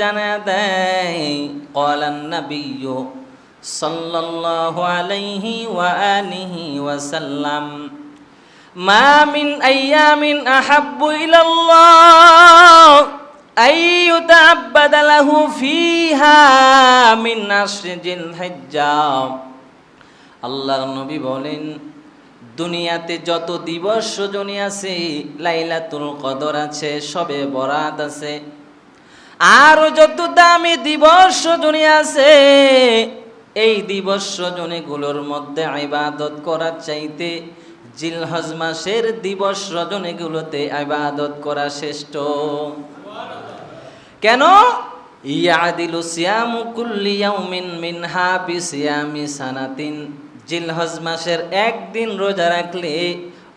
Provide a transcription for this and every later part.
জানা দেয় ক্বালান নাবিয়্যু সাল্লাল্লাহু আলাইহি ওয়া আলিহি ওয়াসাল্লাম মা মিন আইয়ামিন আহাব্বু ইলাল্লাহ আইয়ুতাআব্বাদা লাহু ফিহা মিন আশরি জিলহিজ্জাহ। আল্লাহর নবী বলেন, দুনিয়াতে যত দিবস রজনী আছে, লাইলাতুল কদর আছে, শবে বরাত আছে, আর যত দামি দিবস রজনী আছে, এই দিবস রজনীগুলোর মধ্যে ইবাদত করার চাইতে জিলহজ মাসের দিবস রজনীগুলোতে ইবাদত করা শ্রেষ্ঠ। কেন? ইয়াদিলু সিয়ামু কুল্লি ইয়াউমিন মিনহা বিসিয়ামি সানাতিন। জিলহজ মাসের একদিন রোজা রাখলে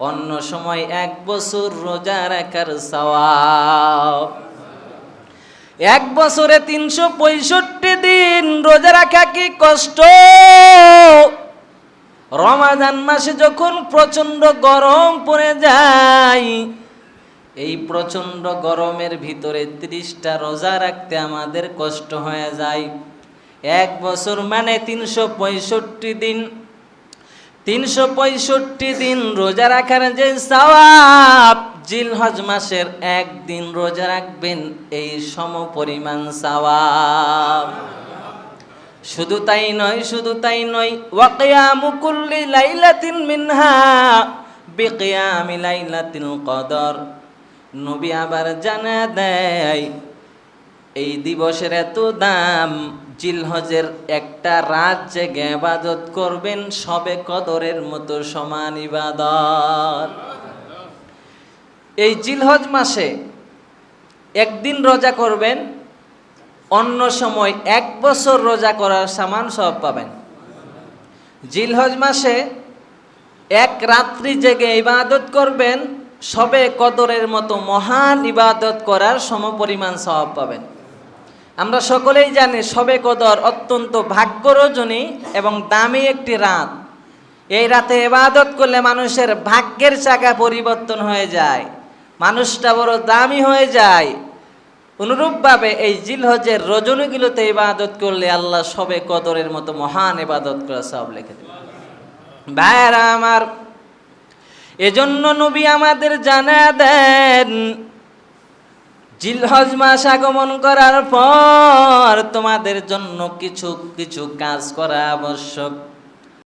অন্য সময় 1 বছর রোজা রাখার সওয়াব। 1 বছরে 365 দিন রোজা রাখা কি কষ্ট? রমাদান মাসে যখন প্রচন্ড গরম পড়ে যায়, এই প্রচন্ড গরমের ভিতরে 30টা রোজা রাখতে আমাদের কষ্ট হয়ে যায়। 1 বছর মানে 365 দিন। 365 দিন রোজা রাখার যে সওয়াব, জিলহজ মাসের একদিন রোজা রাখবেন এই সমপরিমাণ সওয়াব। শুধু তাই নয়, ওয়া কিয়ামু কুল্লি লাইলাতিন মিনহা বিকিয়ামি লাইলাতিল কদর। নবী আবার জানা দেয়, এই দিবসের এত দাম, জিলহজের একটা রাত জেগে ইবাদত করবেন শবে কদরের মতো সমান ইবাদত। এই জিলহজ মাসে একদিন রোজা করবেন, অন্য সময় 1 বছর রোজা করার সমান সওয়াব পাবেন। জিলহজ মাসে 1 রাত্রি জেগে ইবাদত করবেন, শবে কদরের মতো মহান ইবাদত করার সমপরিমাণ সওয়াব পাবেন। আমরা সকলেই জানি শবে কদর অত্যন্ত ভাগ্য রজনী এবং দামি একটি রাত। এই রাতে ইবাদত করলে মানুষের ভাগ্যের চাকা পরিবর্তন হয়ে যায়, মানুষটা বড় দামি হয়ে যায়। অনুরূপভাবে এই জিলহজের রজনীগুলোতে ইবাদত করলে আল্লাহ শবে কদরের মতো মহান ইবাদত করার সওয়াব লিখে দেন। ভাইরা আমার, এজন্য নবী আমাদের জানা দেন, জিলহজ মাস আগমন করার পর তোমাদের জন্য কিছু কিছু কাজ করা আবশ্যক।